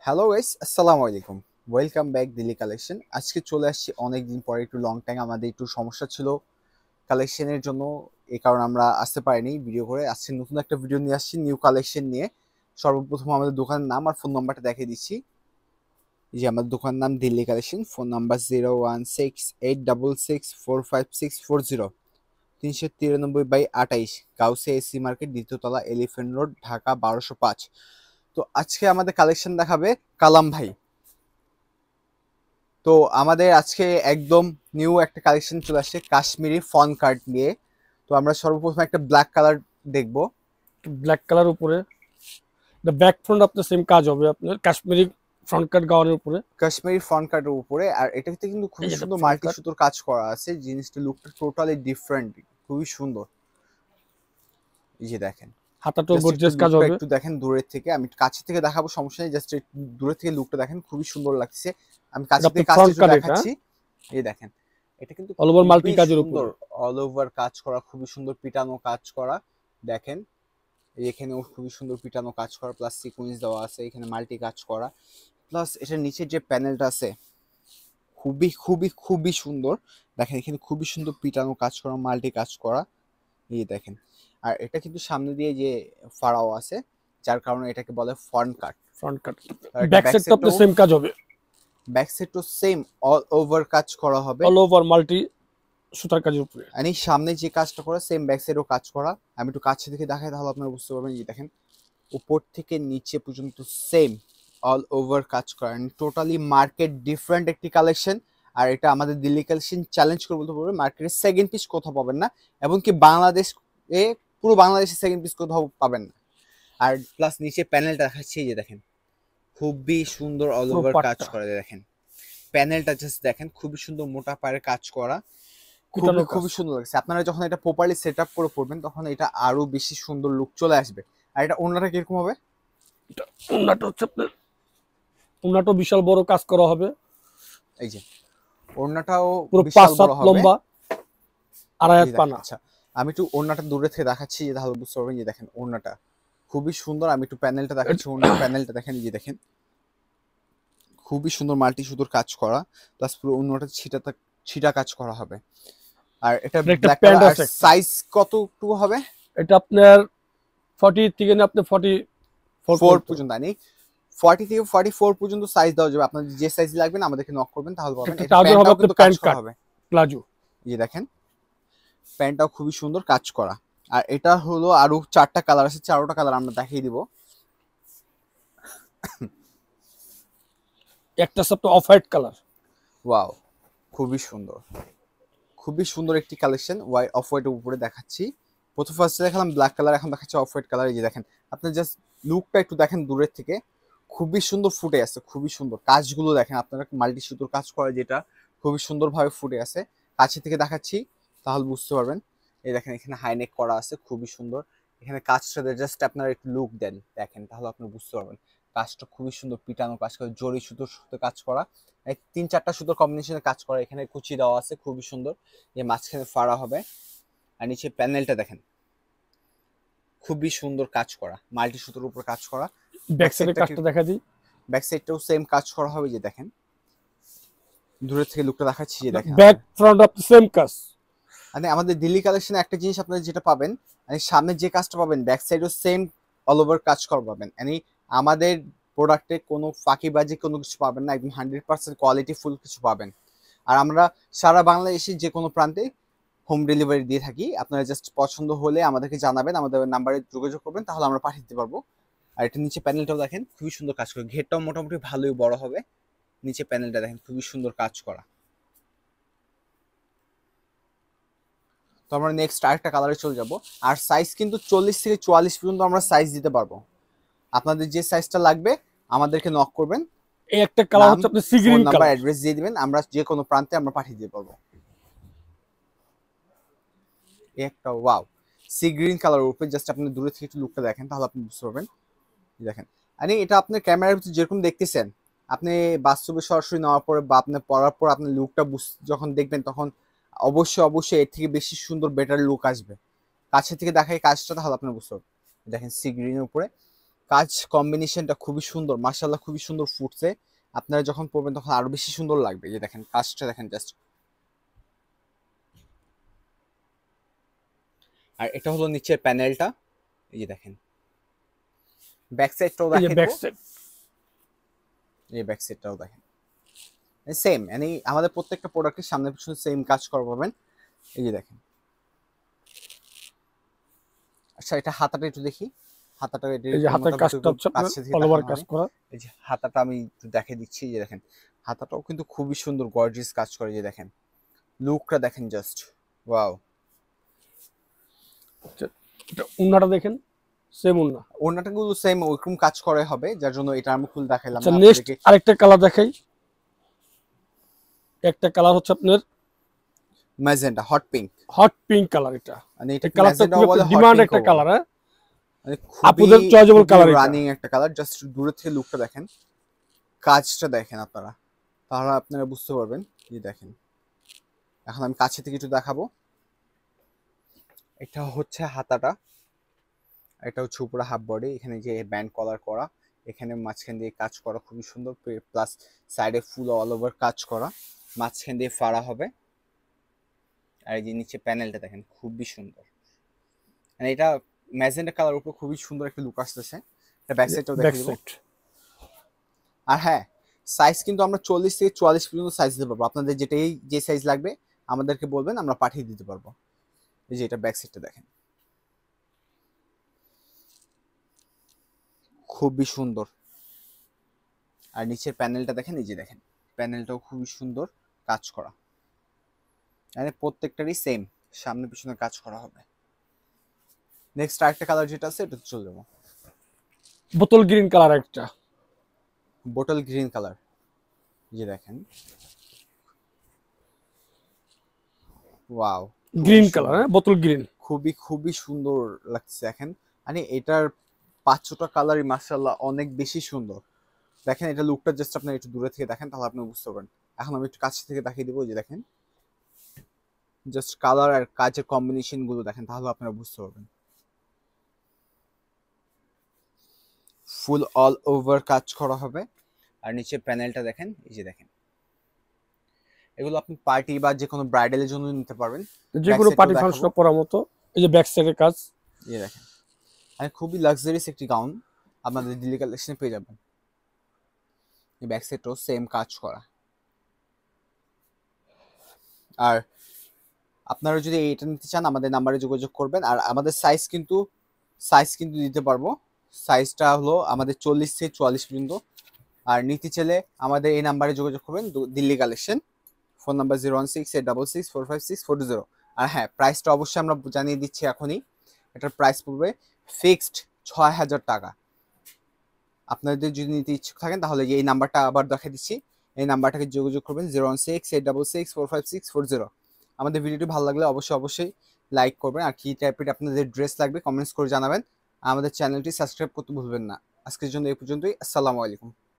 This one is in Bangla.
হ্যালো গাইস, আসসালামু আলাইকুম। Welcome back Delhi collection. আজকে চলে আসছি অনেক দিন পরে, একটু লং টাইম আমাদের একটু সমস্যা ছিল কালেকশনের জন্য, এই কারণে আমরা আসতে পারিনি ভিডিও করে। আজকে নতুন একটা ভিডিও নিয়ে আসছি নিউ কালেকশন নিয়ে। সর্বপ্রথম আমাদের দোকানের নাম আর ফোন নাম্বারটা দেখিয়ে দিচ্ছি। এই যে আমাদের দোকানের নাম Delhi collection, phone number 01686645640, 393/28, Gausia AC market, দ্বিতীয় তলা, এলিফ্যান্ট রোড, ঢাকা 1205। তো আজকে আমাদের কালেকশন দেখাবে কালাম ভাই। তো আমাদের আজকে একদম নিউ একটা কালেকশন চলে আসছে কাশ্মীরি ফন কাট নিয়ে। তো আমরা সর্বপ্রথম একটা ব্ল্যাক কালার দেখবো। ব্ল্যাক কালার উপরে ব্যাক ফ্রন্ট আপনার সেম কাজ হবে আপনার কাশ্মীরি ফ্রন্ট কাট গাউনের উপরে। কাশ্মীরি ফন কাটের উপরে, আর এটাতে কিন্তু খুবই এই যেটা সুন্দর ফ্রন্ট মাল্টি কাট, সুতোর কাজ করা আছে। জিনিসটা লুকটা টোটালি ডিফারেন্ট, খুবই সুন্দর। এই যে দেখেন, হাতাটাও জাস্ট একটু গর্জিয়াস কাজ লুকটা হবে। একটু দেখেন দূরের থেকে, আমি কাছে থেকে দেখাবো সমস্যা নেই, জাস্ট দূরের থেকে লুকটা দেখেন, খুবই সুন্দর লাগছে। আমি কাছে এটা থেকে আপনার কাজটা ফ্রন্ট একটু কাট, এটা দেখাচ্ছি। এই দেখেন, এটা কিন্তু অল ওভার মাল্টি খুবই কাজের সুন্দর, উপরে। অল ওভার কাজ করা, খুবই সুন্দর পিটানো কাজ করা। দেখেন এখানেও খুবই সুন্দর পিটানো কাজ করা, প্লাস সিকোয়েন্স দেওয়া আছে, এখানে মাল্টি কাজ করা, প্লাস এটার নিচের যে প্যানেলটা আছে খুবই খুবই খুবই সুন্দর। দেখেন এখানে খুবই সুন্দর পিটানো কাজ করা, মাল্টি কাজ করা। এই দেখেন, আর এটা কিন্তু সামনে দিয়ে যে ফাড়াও আছে, যার কারণে এটাকে বলে ফ্রন্ট কাট। ফ্রন্ট কাট, আর এটা ব্যাক ব্যাক সাইডটা সাইডটাও, আপনার সেম কাজ হবে, ব্যাক সাইডটাও সেম অল ওভার কাজ করা হবে। অল ওভার মাল্টি সুতার কাজের উপরে। আর এই সামনে যে কাজটা করা সেম ব্যাক সাইডেও কাজ করা। আমি একটু কাছে থেকে দেখাই, তাহলে আপনারা বুঝতে পারবেন। এই দেখেন উপর থেকে নিচে পর্যন্ত সেম অল ওভার কাজ করা, টোটালি মার্কেট ডিফারেন্ট একটি কালেকশন। আর এটা আমাদের দিল্লি কালেকশন চ্যালেঞ্জ করে বলতে পারবে, মার্কেটের সেকেন্ড পিস কোথাও পাবেন না, এমনকি বাংলাদেশ এ পুরো বাংলাদেশের সেকেন্ড পিস কোথাও পাবেন না। আর প্লাস নিচে প্যানেলটা দেখাচ্ছি, এই যে দেখেন খুবই সুন্দর অল পুরো ওভার কাজ পাটটা করা। দেখেন প্যানেলটা জাস্ট দেখেন, খুবই সুন্দর মোটা পায়ের কাজ করা, খুবই পিটানো কাজ। খুবই সুন্দর লাগছে। আপনারা যখন এটা প্রপারলি সেট আপ করে পড়বেন, তখন এটা আরো বেশি সুন্দর লুক চলে আসবে। আর এটা ওড়নাটা কিরকম হবে? এটা ওন্নাটা হচ্ছে আপনার, ওন্নাটা বিশাল বড় কাজ করা হবে, এই যে ওড়নাটাও পুরো বিশাল 5 হাত বড় হবে। লম্বা, আড়াই এই হাত যে দেখেন, পানা। আচ্ছা আমি একটু ওড়নাটা দূরে থেকে দেখাচ্ছি, যে তাহলে বুঝতে পারবেন। যে দেখেন ওড়নাটা খুবই সুন্দর। আমি একটু প্যানেলটা দেখাচ্ছি, ওড়নার প্যানেলটা দেখেন। এই যে দেখেন খুবই সুন্দর মাল্টি সুতোর কাজ করা, প্লাস পুরো ওড়নাটা ছিটা কাজ করা হবে। আর এটা এটা একটা ব্ল্যাক প্যান্ট কালার। আর আছে একটা, সাইজ কতটুকু হবে? এটা আপনার 40 থেকে না আপনার 44 ফোর পর্যন্ত। পর্যন্ত আনি, 40 থেকে 44 পর্যন্ত সাইজ দেওয়া যাবে। আপনার যে সাইজ লাগবে না আমাদেরকে নক করবেন, তাহলে পাবেন। একটা এটা ট্রাউজার হবে প্যান্টটাও আপনার কিন্তু কাজ প্যান্ট করা কাট হবে। প্লাজো। এই যে দেখেন প্যান্টটাও খুবই সুন্দর কাজ করা। আর এটা হলো আরো 4টা কালার আছে, 4টা কালার আমরা দেখিয়ে দিব। একটা সব অফ হোয়াইট কালার। ওয়াও, খুবই সুন্দর, খুবই সুন্দর একটি কালেকশন। অফ হোয়াইটের উপরে দেখাচ্ছি। প্রথম ফার্স্টে দেখালাম ব্ল্যাক কালার, এখন দেখাচ্ছি অফ হোয়াইট কালার। এই যে দেখেন, আপনার জাস্ট লুকটা একটু দেখেন দূরের থেকে, খুবই সুন্দর ফুটে আছে, খুবই সুন্দর কাজগুলো দেখেন। আপনারা মাল্টি সুতোর কাজ করে যেটা, খুবই সুন্দরভাবে ফুটে আছে। কাছে থেকে দেখাচ্ছি তাহলে বুঝতে পারবেন। এই দেখেন এখানে হাইনেক করা আছে, খুবই সুন্দর। এখানে কাজটা জাস্ট আপনারা একটু লুক দেন, দেখেন তাহলে আপনি বুঝতে পারবেন। কাজটা খুবই সুন্দর, পিটানো কাজ করে, জরি সুতোর সুতো কাজ করা, 3-4টা সুতোর কম্বিনেশনে কাজ করা। এখানে কুচি দেওয়া আছে, খুবই সুন্দর। যে মাঝখানে ফাড়া হবে। আর নিচে প্যানেলটা দেখেন, খুবই সুন্দর কাজ করা, মাল্টি সুতোর উপর কাজ করা। ব্যাক সাইডের কাজটা দেখা দিই, ব্যাক সাইডটাও সেম কাজ করা হবে। যে দেখেন দূরের থেকে লুকটা দেখাচ্ছি, যে দেখেন ব্যাক ফ্রন্ট অফ সেম কাজ। মানে আমাদের দিল্লি কালেকশনে একটা জিনিস আপনারা যেটা পাবেন, মানে সামনে যে কাজটা পাবেন ব্যাক সাইডও সেম অল ওভার কাজ করা পাবেন। মানে আমাদের প্রোডাক্টে কোনো ফাঁকিবাজি কোনো কিছু পাবেন না, একদম 100% কোয়ালিটি ফুল কিছু পাবেন। আর আমরা সারা বাংলাদেশে যে কোনো প্রান্তে হোম ডেলিভারি দিয়ে থাকি। আপনারা জাস্ট পছন্দ হলে আমাদেরকে জানাবেন, আমাদের নাম্বারে যোগাযোগ করবেন, তাহলে আমরা পাঠিয়ে দিতে পারবো। আর এটা নিচে প্যানেলটাও দেখেন, খুবই সুন্দর কাজ করে, ঘেরটাও মোটামুটি ভালোই বড় হবে। নিচে প্যানেলটা দেখেন, খুবই সুন্দর কাজ করা। তো আমরা নেক্সট আরেকটা কালারে চলে যাব। আর সাইজ কিন্তু 40 থেকে 44 পর্যন্ত আমরা সাইজ দিতে পারবো। আপনাদের যে সাইজটা লাগবে আমাদেরকে নক করবেন, এই একটা কালার নাম, হচ্ছে আপনার sea foam green number, colour. Address দিয়ে দিবেন, আমরা যে কোনো প্রান্তে আমরা পাঠিয়ে দিতে পারবো। একটা ওয়াও, সি গ্রিন কালার উপরে জাস্ট আপনি দূরে থেকে একটু লুকটা দেখেন, তাহলে আপনি বুঝতে পারবেন। দেখেন মানে এটা আপনার ক্যামেরার ভিতরে যেরকম দেখতেছেন, আপনি বাস্তবে সরাসরি নেওয়ার পরে বা আপনি পড়ার পর আপনি লুকটা যখন দেখবেন, তখন অবশ্যই অবশ্যই এর থেকে বেশি সুন্দর বেটার লুক আসবে। কাছে থেকে দেখাই কাজটা, তাহলে আপনি বুঝতে পারবেন। দেখেন সি গ্রিনের উপরে কাজ কম্বিনেশনটা খুবই সুন্দর, মাশাআল্লাহ খুবই সুন্দর ফুটছে। আপনারা যখন পরবেন তখন আরো বেশি সুন্দর লাগবে। এই যে দেখেন কাজটা দেখেন জাস্ট। আর এটা হলো নিচের প্যানেলটা, এই যে দেখেন। ব্যাক সাইডটাও এই যে দেখেন, ব্যাক সাইড, এই ব্যাক সাইডটাও দেখেন সেম, মানে আমাদের প্রত্যেকটা প্রোডাক্টের সামনে পিছনে সেম কাজ করা পাবেন। এই যে দেখেন। আচ্ছা এটা হাতাটা একটু দেখি, হাতাটা এই যে হাতের কাজটা হচ্ছে আপনার অল ওভার কাজ করা। এই যে হাতাটা আমি একটু দেখে দিচ্ছি, এই যে দেখেন হাতাটাও কিন্তু খুবই সুন্দর গর্জিয়াস কাজ করে। যে দেখেন লুকটা দেখেন জাস্ট ওয়াও। আচ্ছা, এটা উন্নাটা দেখেন, সেম উন্না। ওড়নাটা গুলো সেম ওইরকম কাজ করে হবে, যার জন্য এটা আমি ফুল দেখাইলাম আচ্ছা না নেক্সট আপনাদেরকে। আরেকটা কালার দেখাই। একটা কালার হচ্ছে আপনার magenta hot pink, hot pink colour. এটা মানে এটা এই কালারটা ম্যাজেন্টাও খুব বলে হট ডিমান্ড একটা পিঙ্কও বলে। কালার, হ্যাঁ মানে আপুদের চয়েজেবল কালার এটা। রানিং একটা কালার। জাস্ট দূরে থেকে লুকটা দেখেন, কাজটা দেখেন আপনারা, তাহলে আপনারা বুঝতে পারবেন। এই দেখেন এখন আমি কাছে থেকে একটু দেখাবো। এটা হচ্ছে হাতাটা, এটা হচ্ছে উপরে হাফ বডি, এখানে যে ব্যান্ড কলার করা, এখানে মাঝখান দিয়ে কাজ করা খুবই সুন্দর, প্লাস সাইডে ফুল অল ওভার কাজ করা, মাঝখান দিয়ে ফাড়া হবে। আর এই যে নিচে প্যানেলটা দেখেন খুবই সুন্দর, মানে এটা ম্যাজেন্টা কালার উপর খুবই সুন্দর একটা লুক আসতেছে। এটা ব্যাক সাইডটাও ব্যাক দেখে দিব। সাইড। আর হ্যাঁ, সাইজ কিন্তু আমরা 40 থেকে 44 পর্যন্ত সাইজ দিতে পারবো। আপনাদের যেটাই যে সাইজ লাগবে আমাদেরকে বলবেন, আমরা পাঠিয়ে দিতে পারবো। এই যে এটা ব্যাক সাইডটা দেখেন খুবই সুন্দর। আর নিচের প্যানেলটা দেখেন, এই যে দেখেন প্যানেলটাও খুবই সুন্দর কাজ করা, মানে প্রত্যেকটারই সেম সামনে পিছনে কাজ করা হবে। নেক্সট আরেকটা কালার যেটা আছে এটা চলে যাবো, বোতল গ্রিন কালার একটা। Bottle green colour. যে দেখেন ওয়াও, গ্রিন কালার, হ্যাঁ বোতল গ্রিন। খুবই খুবই সুন্দর লাগছে দেখেন। মানে এটার 5টা কালারই মাশাআল্লাহ অনেক বেশি সুন্দর। দেখেন এটা লুকটা জাস্ট আপনি একটু দূরে থেকে দেখেন, তাহলে আপনি বুঝতে পারবেন। এখন আমি একটু কাছে থেকে দেখিয়ে দিব। যে দেখেন জাস্ট কালার আর কাজের কম্বিনেশন গুলো দেখেন, তাহলে আপনারা বুঝতে পারবেন। ফুল অল ওভার কাজ করা হবে। আর নিচে প্যানেলটা দেখেন, এই যে দেখেন এগুলো আপনি পার্টি বা যে কোনো ব্রাইডালের জন্য নিতে পারবেন, যে কোনো পার্টি ফাংশনে পরার মতো। এই যে ব্যাক সাইডের কাজ, এই দেখেন মানে খুবই লাক্সারিয়াস একটি গাউন আপনাদের দিল্লি কালেকশনে পেয়ে যাবেন। এই ব্যাক সাইডটাও সেম কাজ করা। আর আপনারা যদি এটা নিতে চান আমাদের নাম্বারে যোগাযোগ করবেন। আর আমাদের সাইজ কিন্তু দিতে পারবো। সাইজটা হলো আমাদের 40 থেকে 44 পর্যন্ত। আর নিতে চাইলে আমাদের এই নাম্বারে যোগাযোগ করবেন, দিল্লি কালেকশন। Phone number 0168666456420। আর হ্যাঁ, প্রাইসটা অবশ্যই আমরা জানিয়ে দিচ্ছি এখনই। এটার প্রাইস পড়বে ফিক্সড 6000 টাকা। আপনাদের যদি নিতে ইচ্ছুক থাকেন তাহলে এই নাম্বারটা আবার দেখিয়ে দিচ্ছি, এই নাম্বারটাকে যোগাযোগ করবেন 0168666456420। আমাদের ভিডিওটি ভালো লাগলে অবশ্যই লাইক করবেন। আর কি টাইপের আপনাদের ড্রেস লাগবে কমেন্টস করে জানাবেন। আমাদের চ্যানেলটি সাবস্ক্রাইব করতে ভুলবেন না। আজকের জন্য এই পর্যন্তই। আসসালামু আলাইকুম।